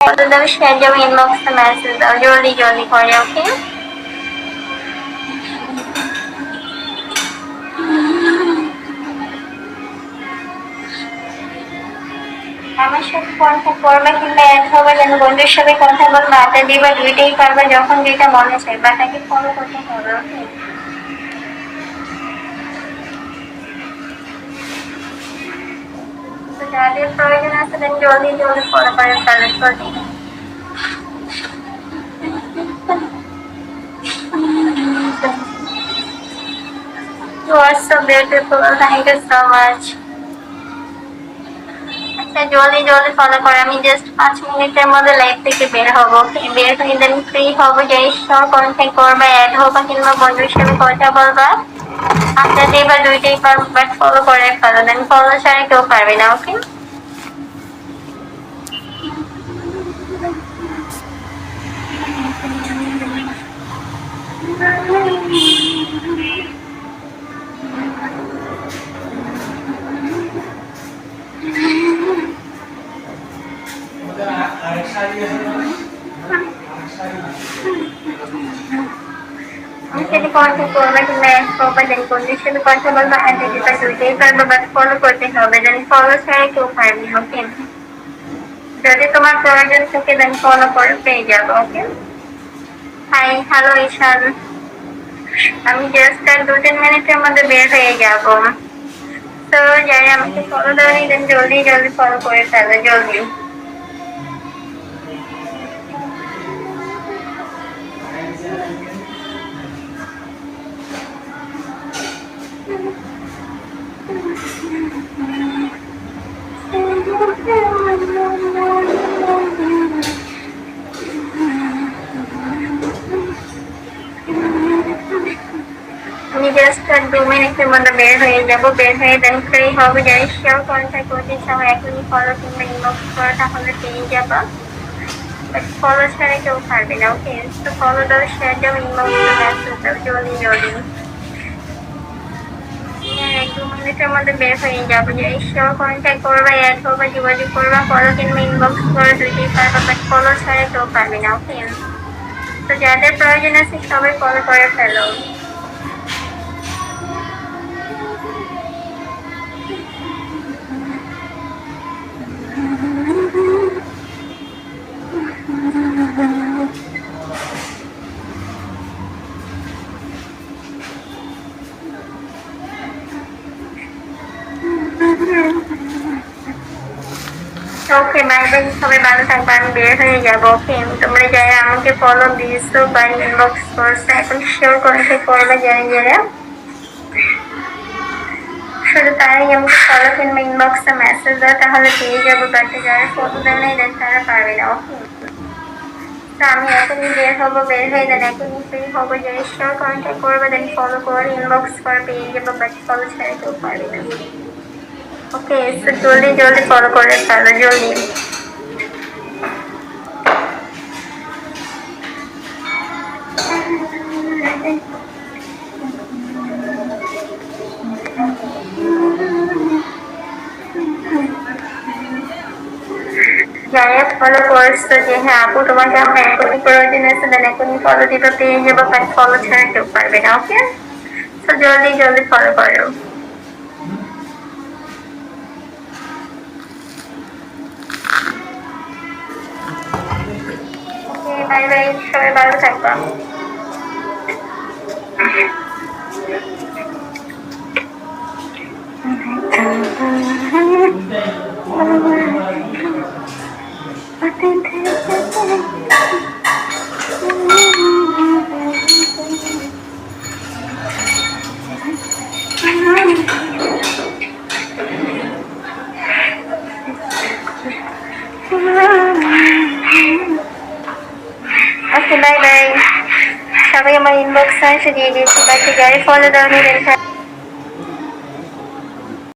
Photo দাও, share দাও, ইনবক্সে মেসেজ দাও, জলদি জলদি করে। ওকে, আমার সাথে কন্ট্যাক্ট করবে কিংবা অ্যাড হবে, যেন বন্ধুর সাথে কথা বলবে, আড্ডা দিবা, দুইটাই পারবে, যখন যেটা মনে চাই, বা তাকে ফলো করতে হবে। ওকে, তো যাদের প্রয়োজন আছে দেন জলদি জলদি ফলো করে ফেলেন। You are so beautiful. Thank you so much. আচ্ছা, জলদি জলদি ফলো করে। আমি জাস্ট 5 মিনিটের মধ্যে লাইভ থেকে বের হবো। বের হয়ে দেন ফ্রি হবো, যাই সব কন্ট্যাক্ট করবা, অ্যাড হবা কিংবা বন্ধুর সাথে কথা বলবা, আড্ডা দিবা, দুইটাই পারবো, বাট ফলো করে ফেলো। দেন ফলো ছাড়া কেউ পারবে না। ওকে, আমার সাথে কন্ট্যাক্ট করবা কিংবা অ্যাড করবা, দেন বন্ধুর সাথে কথা বলবা, আড্ডা দিবা, দুইটাই পারবো, বাট ফলো করতে হবে। দেন ফলো ছাড়া কেউ পারবে না। ওকে, যদি তোমার প্রয়োজন থাকে দেন ফলো করে পেয়ে যাবো। ওকে, হাই, হ্যালো ঈশান, আমি জাস্ট আর 2-3 মিনিটের মধ্যে বের হয়ে যাবো। তো যারা আমাকে ফলো দেওয়ানি দেন জলদি জলদি ফলো করে ফেলো, জলদি। আমি জাস্ট আর 2 মিনিটের মধ্যে বের হয়ে যাবো। বের হয়ে দেন ফ্রি হবো, যাই সেও কন্ট্যাক্ট করতে চাও এখনই ফলো কিংবা ইনবক্স করো, তাহলে পেয়ে যাবা, বাট ফলো ছাড়া কেউ পারবে না। ওকে, তো ফলো দাও, শেয়ার দাও, ইনবক্সে মেসেজ দাও, জলদি জলদি। 1-2 মিনিটের মধ্যে বের হয়ে যাবো, যাই সেও কন্ট্যাক্ট করবা, অ্যাড করবা, যোগাযোগ করবা, ফলো কিংবা ইনবক্স করো, দুইটাই পারবা, বাট ফলো ছাড়া কেউ পারবে না। ওকে, তো যাদের প্রয়োজন আছে সবাই ফলো করে ফেলো। ওকে, বাই বাই, সবাই ভালো থাকবে, আমি বের হয়ে যাবো। ওকে, তোমরা যারা আমাকে ফলো দিয়েছো বা ইনবক্স করছো, এখন শিওর কন্ট্যাক্ট করবে, যারা যারা শুধু তারাই আমাকে ফলো কিংবা ইনবক্সে মেসেজ দাও, তাহলে পেয়ে যাবো, বাট যারা ফটো দেয় নাই দেন তারা পারবে না। ওকে, তো আমি এখনই বের হবো, বের হয়ে দেন এখনই ফ্রি হবো, যারা শিওর কন্ট্যাক্ট করবে দেন ফলো করে ইনবক্স করে পেয়ে যাবো, বাট ফলো ছাড়া কেউ পারবে না। ওকে, তো জলদি জলদি ফলো করে ফেলো, জলদি। যারা ফলো করছো যে হ্যাঁ আপু তোমাকে আমার এখনই প্রয়োজন আছে, দেন এখনই ফলো দিতে পেয়ে যাবো, বাট ফলো ছাড়া কেউ পারবে না। ওকে, তো জলদি জলদি ফলো করো। ওকে, বাই বাই, সবাই ভালো থাকবা। ওকে, বাই বাই, সবাই আমার ইনবক্স দিয়ে দিয়েছি, বাকি যারা ফলো দেওয়া